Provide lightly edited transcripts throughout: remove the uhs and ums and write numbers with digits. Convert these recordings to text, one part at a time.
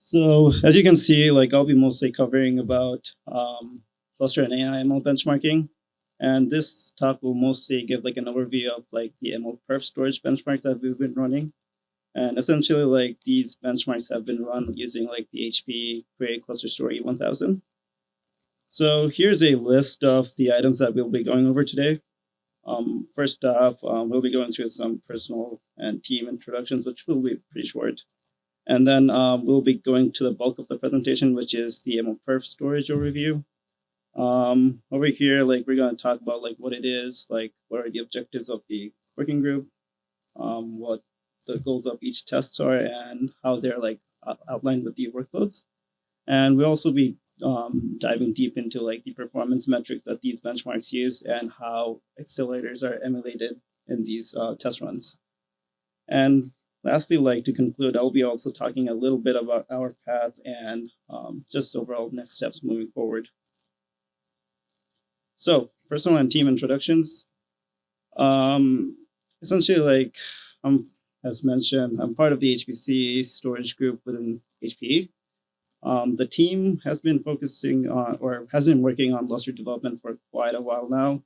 So as you can see, like I'll be mostly covering about cluster and AI ML benchmarking. And this talk will mostly give like an overview of like the ML perf storage benchmarks that we've been running. And essentially like these benchmarks have been run using like the HP Cray Cluster Store E1000. So here's a list of the items that we'll be going over today. First off, we'll be going through some personal and team introductions, which will be pretty short. And then we'll be going to the bulk of the presentation, which is the MLPerf storage overview. Over here, like we're going to talk about like what it is, like what are the objectives of the working group, what the goals of each test are, and how they're like outlined with the workloads. And we'll also be diving deep into like the performance metrics that these benchmarks use and how accelerators are emulated in these test runs. And lastly, like to conclude, I'll be also talking a little bit about our path and just overall next steps moving forward. So personal and team introductions. Essentially, like as mentioned, I'm part of the HPC storage group within HPE. The team has been focusing on or has been working on Lustre development for quite a while now.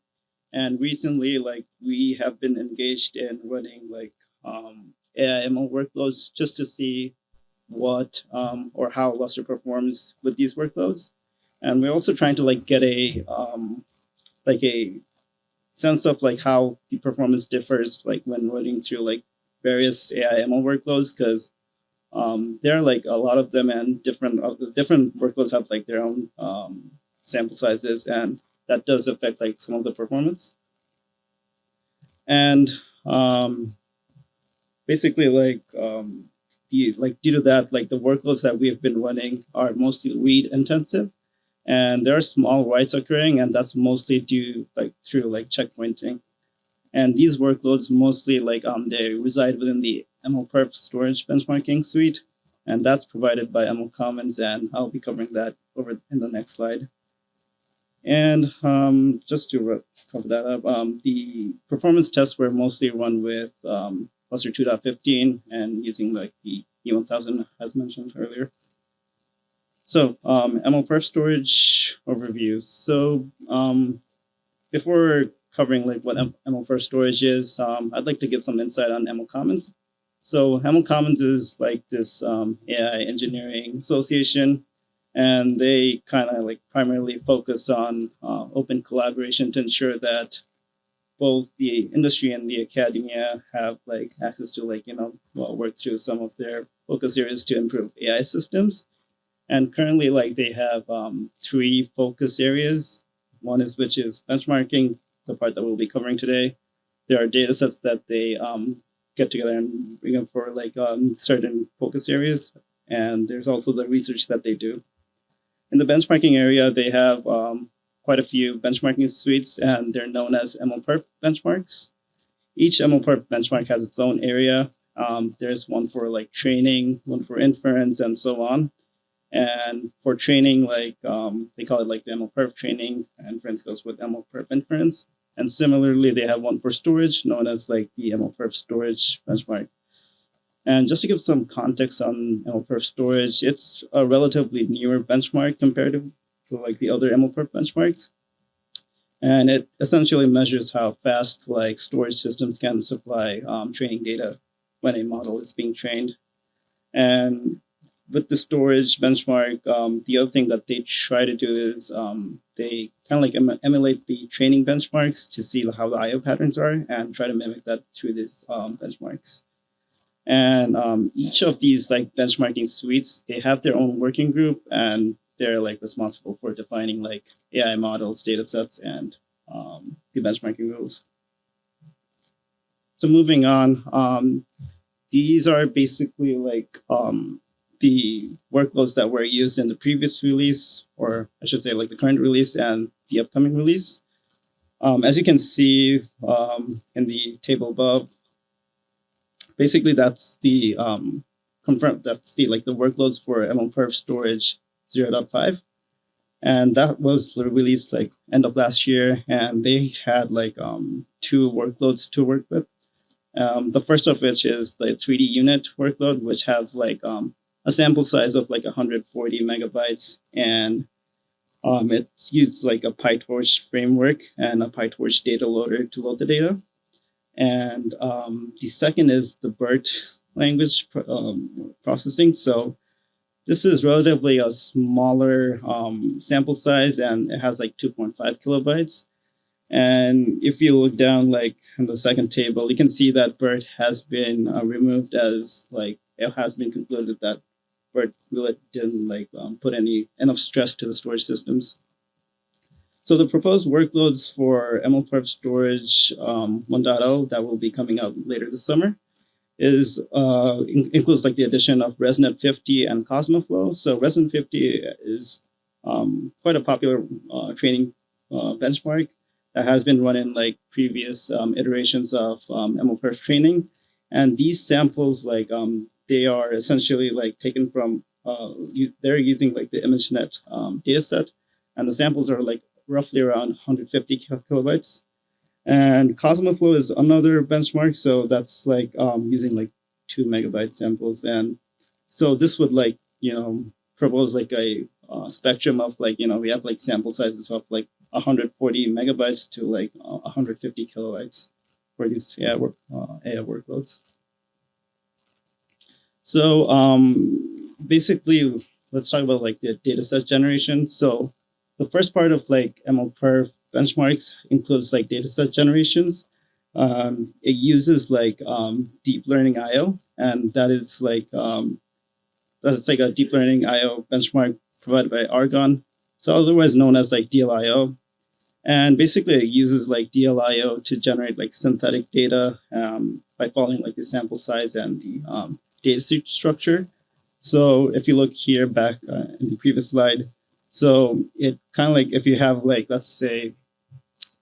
And recently, like we have been engaged in running like AI ML workloads just to see what or how Lustre performs with these workloads. And we're also trying to like get a sense of like how the performance differs like when running through like various AI ML workloads, because there are like a lot of them, and different workloads have like their own sample sizes, and that does affect like some of the performance. And basically like due to that, like the workloads that we have been running are mostly read intensive, and there are small writes occurring, and that's mostly due like through like checkpointing. And these workloads mostly like they reside within the MLPerf storage benchmarking suite, and that's provided by ML Commons, and I'll be covering that over in the next slide. And just to cover that up, the performance tests were mostly run with Lustre 2.15 and using like the E1000 as mentioned earlier. So MLPerf storage overview. So before covering like what MLPerf storage is, I'd like to give some insight on ML Commons. So ML Commons is like this AI engineering association, and they kind of like primarily focus on open collaboration to ensure that both the industry and the academia have like access to like, work through some of their focus areas to improve AI systems. And currently like they have 3 focus areas. One is which is benchmarking, the part that we'll be covering today. There are data sets that they get together and bring up for like certain focus areas. And there's also the research that they do. In the benchmarking area, they have quite a few benchmarking suites, and they're known as MLPerf benchmarks. Each MLPerf benchmark has its own area. There's one for like training, one for inference, and so on. And for training, like they call it like the MLPerf training, and inference goes with MLPerf inference. And similarly, they have one for storage, known as like the MLPerf storage benchmark. And just to give some context on MLPerf storage, it's a relatively newer benchmark compared to like the other MLPerf benchmarks. And it essentially measures how fast like storage systems can supply training data when a model is being trained. And with the storage benchmark, the other thing that they try to do is they kind of like emulate the training benchmarks to see how the IO patterns are and try to mimic that through these benchmarks. And each of these like benchmarking suites, they have their own working group, and they're like responsible for defining like AI models, data sets, and the benchmarking rules. So moving on, these are basically like the workloads that were used in the previous release, or I should say like the current release and the upcoming release. As you can see in the table above, basically that's the like the workloads for MLPerf storage 0.5. And that was released like end of last year, and they had like 2 workloads to work with. The first of which is the 3D unit workload, which have like a sample size of like 140 megabytes, and it's used like a PyTorch framework and a PyTorch data loader to load the data. And the second is the BERT language processing. So this is relatively a smaller sample size, and it has like 2.5 kilobytes. And if you look down like in the second table, you can see that BERT has been removed, as like it has been concluded that BERT really didn't like put enough stress to the storage systems. So the proposed workloads for MLPerf storage 1.0 that will be coming out later this summer is includes like the addition of ResNet 50 and CosmoFlow. So ResNet 50 is quite a popular training benchmark that has been run in like previous iterations of MLPerf training. And these samples, like they are essentially like taken from, they're using like the ImageNet dataset, and the samples are like roughly around 150 kilobytes. And CosmoFlow is another benchmark, so that's like using like 2 megabyte samples. And so this would like, propose like a spectrum of like, we have like sample sizes of like 140 megabytes to like 150 kilobytes for these AI workloads. So basically, let's talk about like the dataset generation. So the first part of like MLPerf benchmarks includes like dataset generations. It uses like deep learning IO, and that is like that's like a deep learning IO benchmark provided by Argonne. So otherwise known as like DLIO. And basically it uses like DLIO to generate like synthetic data by following like the sample size and the data structure. So if you look here back in the previous slide, so it kind of like if you have like, let's say,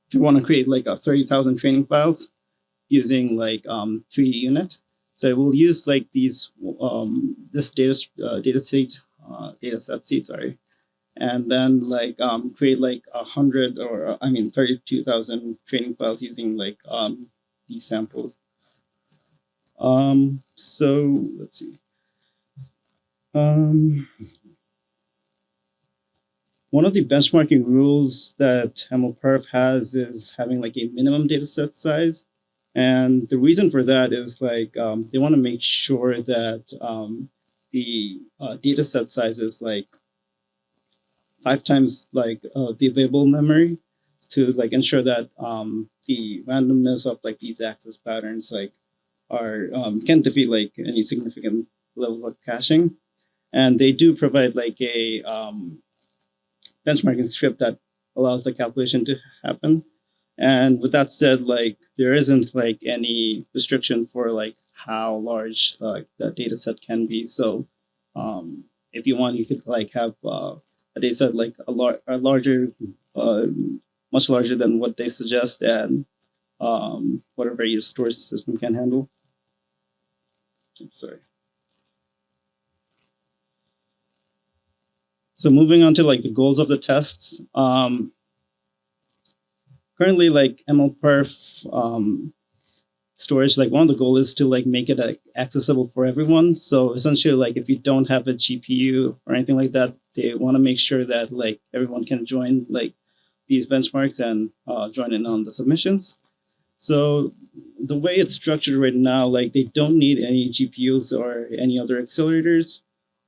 if you want to create like a 30,000 training files using like 3D unit. So it will use like these, this data set seed, sorry. And then like create like 32,000 training files using like these samples. So let's see. One of the benchmarking rules that MLPerf has is having like a minimum data set size. And the reason for that is like they want to make sure that the data set size is like 5 times like the available memory to like ensure that the randomness of like these access patterns like are can defeat like any significant levels of caching. And they do provide like a benchmarking script that allows the calculation to happen. And with that said, like there isn't like any restriction for like how large like the data set can be. So if you want, you could like have a data set like a larger, much larger than what they suggest, and whatever your storage system can handle. Oops, sorry. So moving on to like the goals of the tests. Currently, like MLPerf storage, like one of the goals is to like make it accessible for everyone. So essentially, like if you don't have a GPU or anything like that, they want to make sure that like everyone can join like these benchmarks and join in on the submissions. So the way it's structured right now, like they don't need any GPUs or any other accelerators.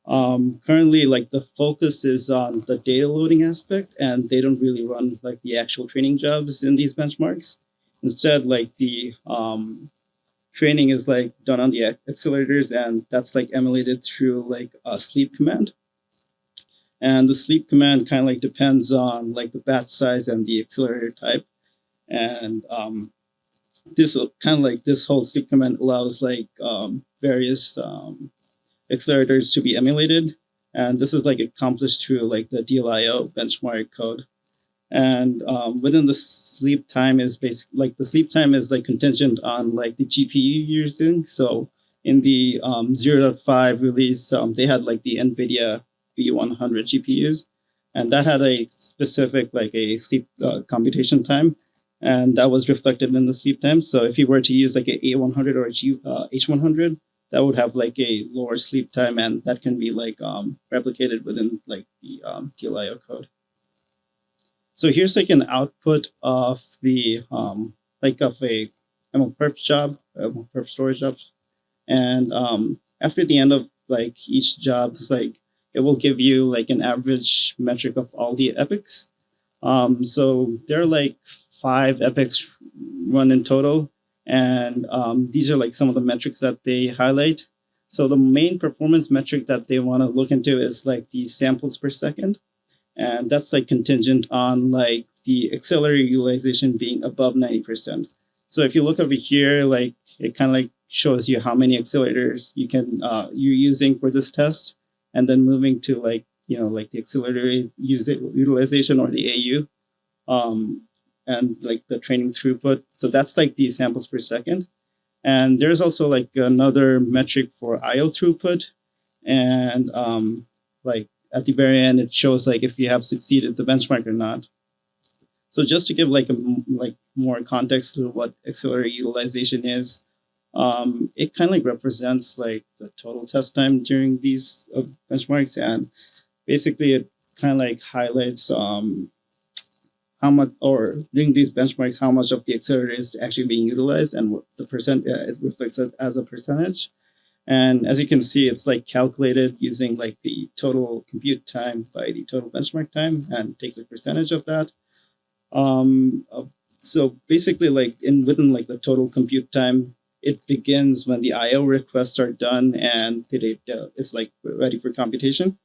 Currently, like the focus is on the data loading aspect, and they don't really run like the actual training jobs in these benchmarks. Instead, like the training is like done on the accelerators, and that's like emulated through like a sleep command. And the sleep command kind of like depends on like the batch size and the accelerator type. And this kind of like this whole sleep command allows like various accelerators to be emulated. And this is like accomplished through like the DLIO benchmark code. And within the sleep time is basically like the sleep time is like contingent on like the GPU you're using. So in the 0.5 release, they had like the NVIDIA B100 GPUs, and that had a specific like a sleep computation time, and that was reflected in the sleep time. So if you were to use like a A100 or a H100, that would have like a lower sleep time, and that can be like replicated within like the TLIO code. So here's like an output of the like of a MLPerf job, MLPerf storage job, and after the end of like each job, it's like it will give you like an average metric of all the epics. So there are like 5 epics run in total, and these are like some of the metrics that they highlight. So the main performance metric that they want to look into is like the samples per second, and that's like contingent on like the accelerator utilization being above 90%. So if you look over here, like it kind of like shows you how many accelerators you're using for this test, and then moving to like like the accelerator utilization or the AU, and like the training throughput. So that's like the samples per second. And there's also like another metric for IO throughput, and like at the very end it shows like if you have succeeded the benchmark or not. So just to give like more context to what accelerator utilization is, it kind of like represents like the total test time during these benchmarks, and basically it kind of like highlights how much, or during these benchmarks, how much of the accelerator is actually being utilized, and what the percent it reflects it as a percentage. And as you can see, it's like calculated using like the total compute time by the total benchmark time, and takes a percentage of that. So basically, like within like the total compute time, it begins when the IO requests are done and the data is like ready for computation,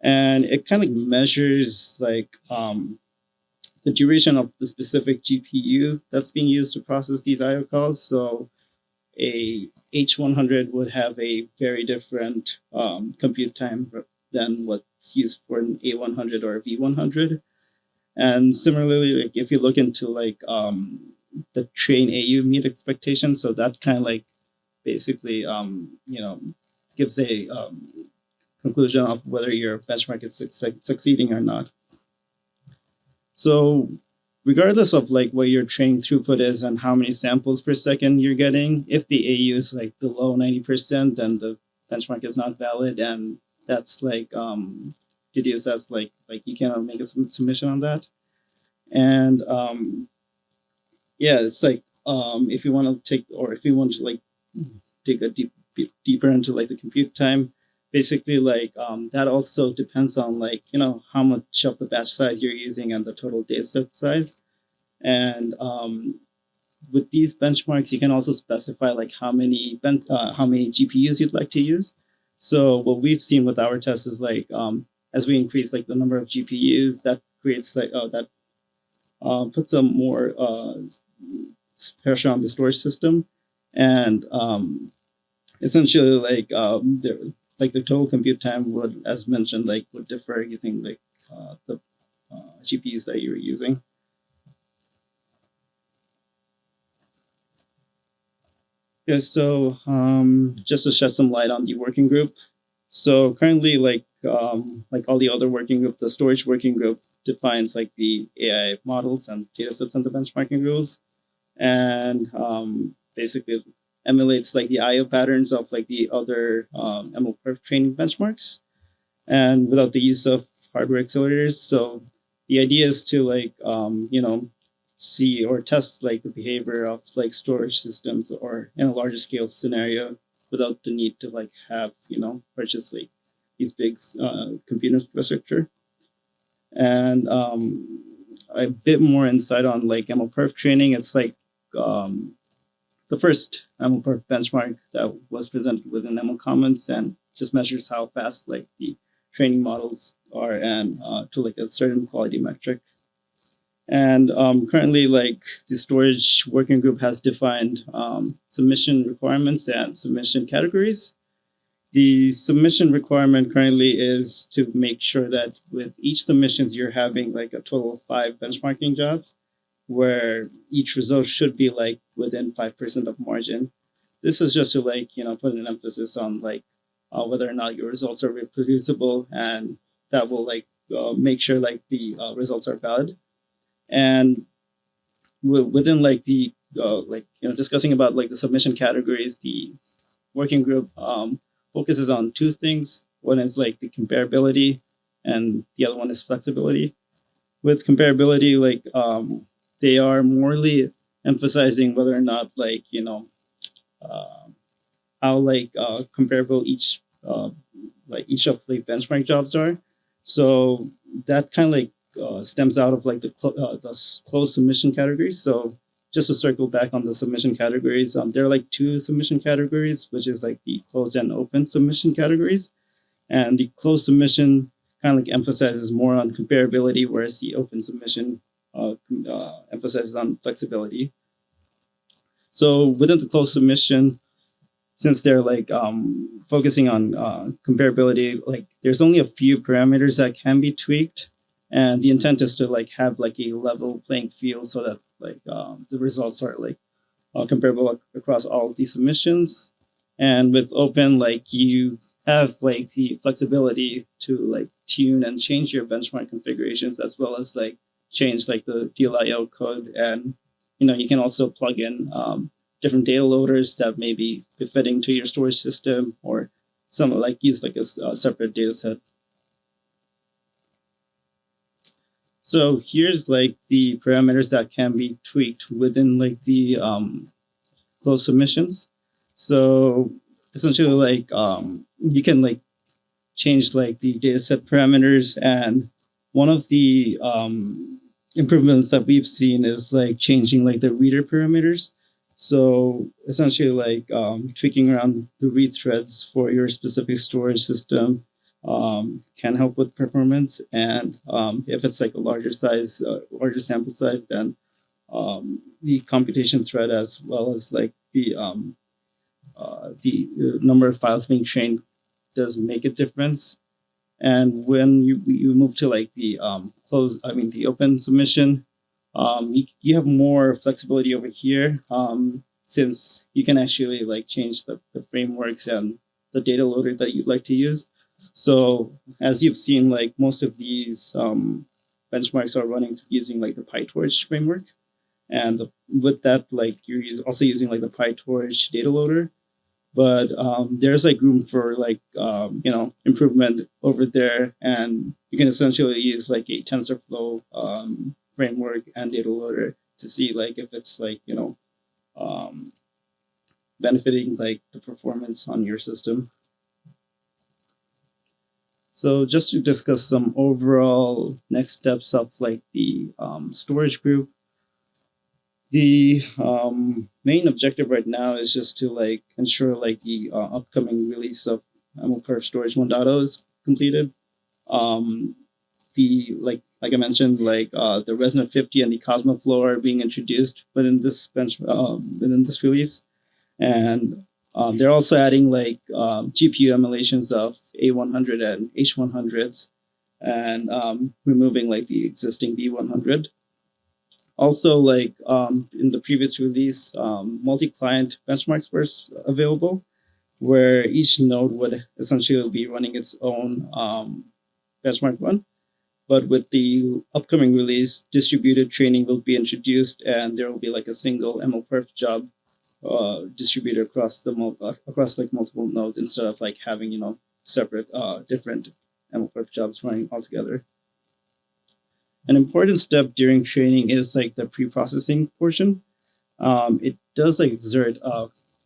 and it kind of measures like the duration of the specific GPU that's being used to process these IO calls. So a H100 would have a very different compute time than what's used for an A100 or a V100. And similarly, like if you look into like the train AU meet expectation, so that kind of like basically gives a conclusion of whether your benchmark is succeeding or not. So regardless of like what your training throughput is and how many samples per second you're getting, if the AU is like below 90%, then the benchmark is not valid, and that's like deduced as like you cannot make a submission on that. And yeah, it's like if you want to like dig a deeper into like the compute time, basically like that also depends on like how much of the batch size you're using and the total data set size. And with these benchmarks, you can also specify like how many GPUs you'd like to use. So what we've seen with our test is like as we increase like the number of GPUs, that creates like that puts some more pressure on the storage system, and essentially like the total compute time would, as mentioned, like would differ using like the GPUs that you're using. Yeah, so just to shed some light on the working group. So currently, like all the other working group, the storage working group defines like the AI models and datasets and the benchmarking rules, and basically emulates like the IO patterns of like the other MLPerf training benchmarks, and without the use of hardware accelerators. So the idea is to like see or test like the behavior of like storage systems or in a larger scale scenario without the need to like have purchase like these big compute infrastructure. And a bit more insight on like MLPerf training. It's like the first MLPerf benchmark that was presented within ML Commons, and just measures how fast like the training models are, and to like a certain quality metric. And currently, like the storage working group has defined submission requirements and submission categories. The submission requirement currently is to make sure that with each submissions, you're having like a total of 5 benchmarking jobs, where each result should be like within 5% of margin. This is just to like, put an emphasis on like whether or not your results are reproducible, and that will like make sure like the results are valid. And within like the discussing about like the submission categories, the working group focuses on two things. One is like the comparability, and the other one is flexibility. With comparability, like they are morely emphasizing whether or not like uh, how like comparable each of the benchmark jobs are. So that kind of like stems out of like the closed submission categories. So just to circle back on the submission categories, there are like two submission categories, which is like the closed and open submission categories. And the closed submission kind of like emphasizes more on comparability, whereas the open submission emphasizes on flexibility. So within the closed submission, since they're like focusing on comparability, like there's only a few parameters that can be tweaked, and the intent is to like have like a level playing field so that like the results are like comparable across all of these submissions. And with open, like you have like the flexibility to like tune and change your benchmark configurations, as well as like change like the DLIO code, and you can also plug in different data loaders that may be befitting to your storage system, or some like use like a separate data set. So here's like the parameters that can be tweaked within like the closed submissions. So essentially like you can like change like the data set parameters, and one of the improvements that we've seen is like changing like the reader parameters. So essentially like tweaking around the read threads for your specific storage system can help with performance. And if it's like a larger sample size, then the computation thread, as well as like the number of files being trained, does make a difference. And when you move to like the the open submission, you have more flexibility over here, since you can actually like change the frameworks and the data loader that you'd like to use. So as you've seen, like most of these benchmarks are running using like the PyTorch framework, and with that, like you're also using like the PyTorch data loader. But there's like room for like improvement over there, and you can essentially use like a TensorFlow framework and data loader to see like if it's like benefiting like the performance on your system. So just to discuss some overall next steps of like the storage group, the main objective right now is just to like ensure like the upcoming release of MLPerf Storage 1.0 is completed. The like I mentioned, like the Resonant 50 and the CosmoFlow are being introduced within this release, and they're also adding like GPU emulations of A100 and H100s, and removing like the existing B100. Also, like in the previous release, multi-client benchmarks were available, where each node would essentially be running its own benchmark run. But with the upcoming release, distributed training will be introduced, and there will be like a single MLPerf job distributed across like multiple nodes, instead of like having separate different MLPerf jobs running all together. An important step during training is like the pre-processing portion. It does like exert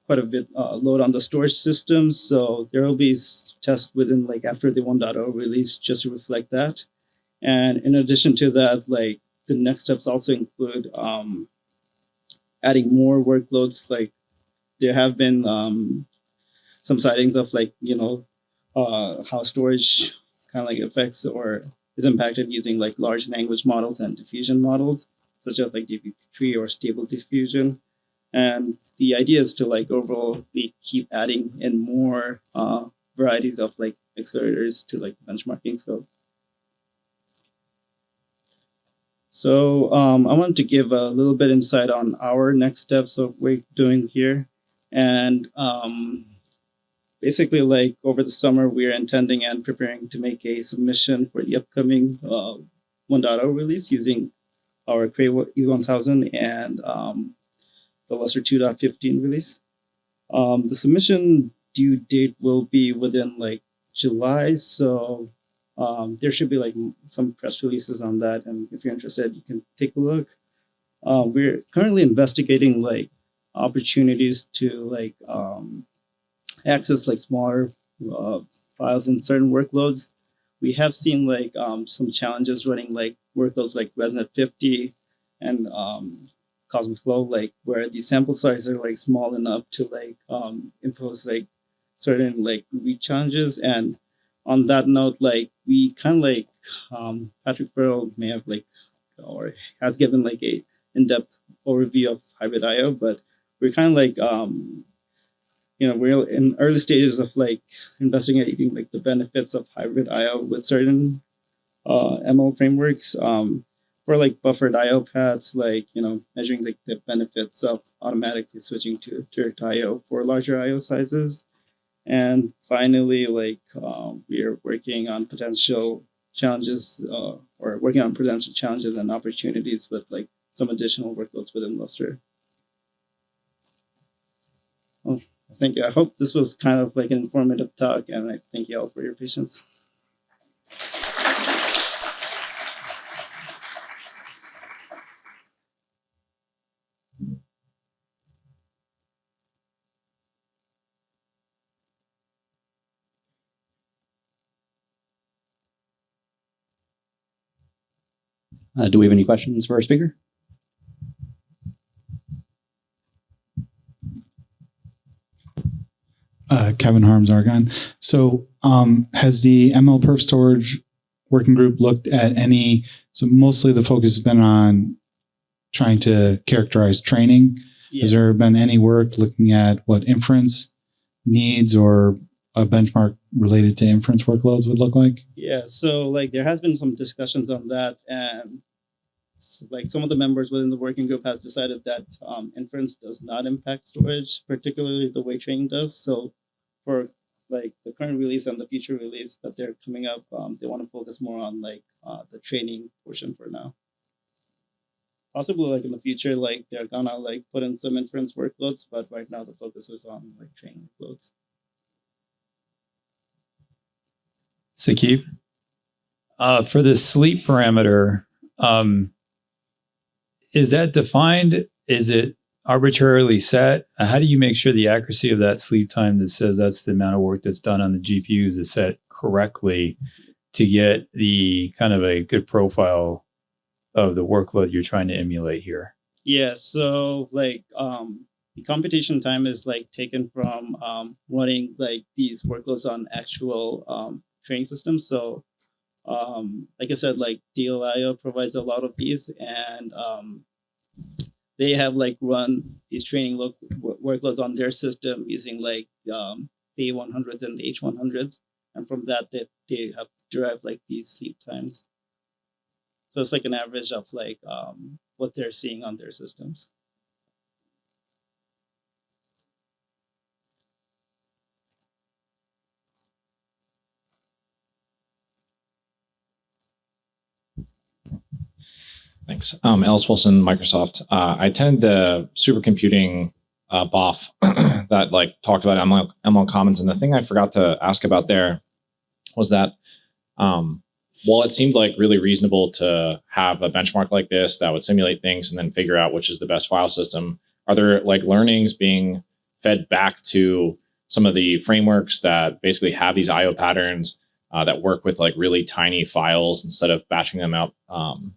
quite a bit load on the storage system, so there will be tests within like after the 1.0 release just to reflect that. And in addition to that, like the next steps also include adding more workloads. Like there have been some sightings of like how storage kind of like affects or is impacted using like large language models and diffusion models, such as like GPT-3 or Stable Diffusion. And the idea is to like overall we keep adding in more varieties of like accelerators to like benchmarking scope. So I wanted to give a little bit insight on our next steps of what we're doing here. And basically, like over the summer, we are intending and preparing to make a submission for the upcoming 1.0 release using our Cray E1000 and the Lustre 2.15 release. The submission due date will be within like July. So there should be like some press releases on that. And if you're interested, you can take a look. We're currently investigating like opportunities to like access like smaller files in certain workloads. We have seen like some challenges running like workloads like ResNet 50 and Cosmos Flow, like where the sample size are like small enough to like impose like certain like read challenges. And on that note, like we kind of like Patrick Farrell may have like or has given like a in-depth overview of hybrid IO, but we're kind of like we're in early stages of like investigating like the benefits of hybrid IO with certain ML frameworks for like buffered IO paths, like measuring like the benefits of automatically switching to direct IO for larger IO sizes. And finally, like we are working on potential challenges and opportunities with like some additional workloads within Lustre. Well, thank you. I hope this was kind of like an informative talk, and I thank you all for your patience. Do we have any questions for our speaker? Kevin Harms, Argonne. So has the ML perf storage working group looked at any, so mostly the focus has been on trying to characterize training. Yeah. Has there been any work looking at what inference needs or a benchmark related to inference workloads would look like? Yeah, so like there has been some discussions on that, and like some of the members within the working group has decided that inference does not impact storage, particularly the way training does. So for like the current release and the future release that they're coming up, they want to focus more on like the training portion for now. Possibly like in the future, like they're gonna like put in some inference workloads, but right now the focus is on like training workloads. Sakib, for the sleep parameter, is that defined? Is it arbitrarily set? How do you make sure the accuracy of that sleep time that says that's the amount of work that's done on the GPUs is set correctly to get the kind of a good profile of the workload you're trying to emulate here? Yeah, so like the computation time is like taken from running like these workloads on actual training systems. So like I said, like DLIO provides a lot of these, and they have like run these training workloads on their system using like the A100s and the H100s, and from that they have derived like these sleep times. So it's like an average of like what they're seeing on their systems. Thanks. Ellis Wilson, Microsoft. I attended the supercomputing BOF that like talked about ML Commons, and the thing I forgot to ask about there was that while it seemed like really reasonable to have a benchmark like this that would simulate things and then figure out which is the best file system, are there like learnings being fed back to some of the frameworks that basically have these IO patterns that work with like really tiny files instead of batching them out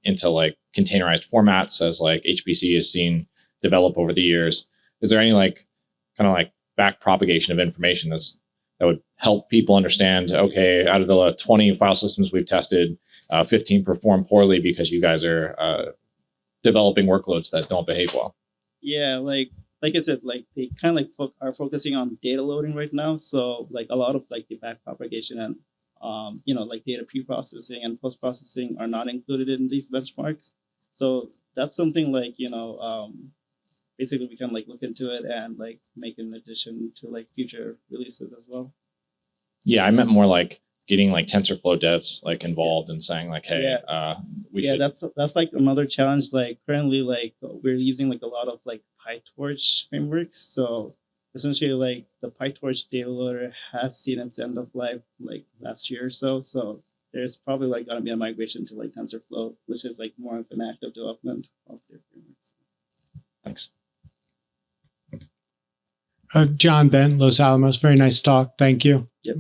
into like containerized formats as like HPC has seen develop over the years? Is there any like kind of like back propagation of information that would help people understand, okay, out of the 20 file systems we've tested, 15 perform poorly because you guys are developing workloads that don't behave well? Yeah, like I said, like they kind of like are focusing on data loading right now. So like a lot of like the back propagation and like data pre-processing and post-processing are not included in these benchmarks. So that's something like, basically we can like look into it and like make an addition to like future releases as well. Yeah, I meant more like getting like TensorFlow devs like involved and saying like, hey, we should. That's like another challenge. Like currently, like we're using like a lot of like PyTorch frameworks. So essentially like the PyTorch data loader has seen its end of life like last year or so. So there's probably like going to be a migration to like TensorFlow, which is like more of an active development of their frameworks. Thanks. John Bent, Los Alamos. Very nice talk. Thank you. Yep.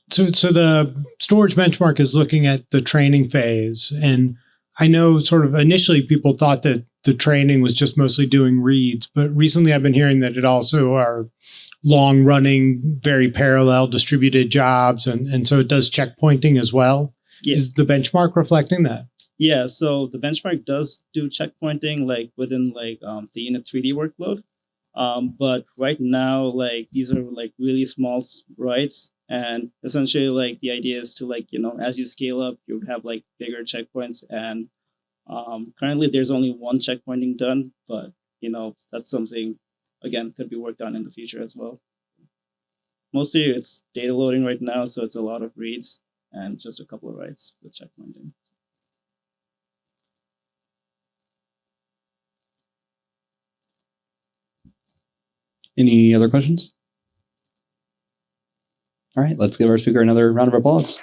So the storage benchmark is looking at the training phase. And I know sort of initially people thought that the training was just mostly doing reads, but recently I've been hearing that it also are long running, very parallel distributed jobs. And so it does checkpointing as well. Yes. Is the benchmark reflecting that? Yeah, so the benchmark does do checkpointing like within like the unit 3D workload. But right now, like these are like really small writes. And essentially like the idea is to like, as you scale up, you would have like bigger checkpoints. And currently there's only one checkpointing done, but that's something, again, could be worked on in the future as well. Mostly it's data loading right now, so it's a lot of reads and just a couple of writes with checkpointing. Any other questions? All right, let's give our speaker another round of applause.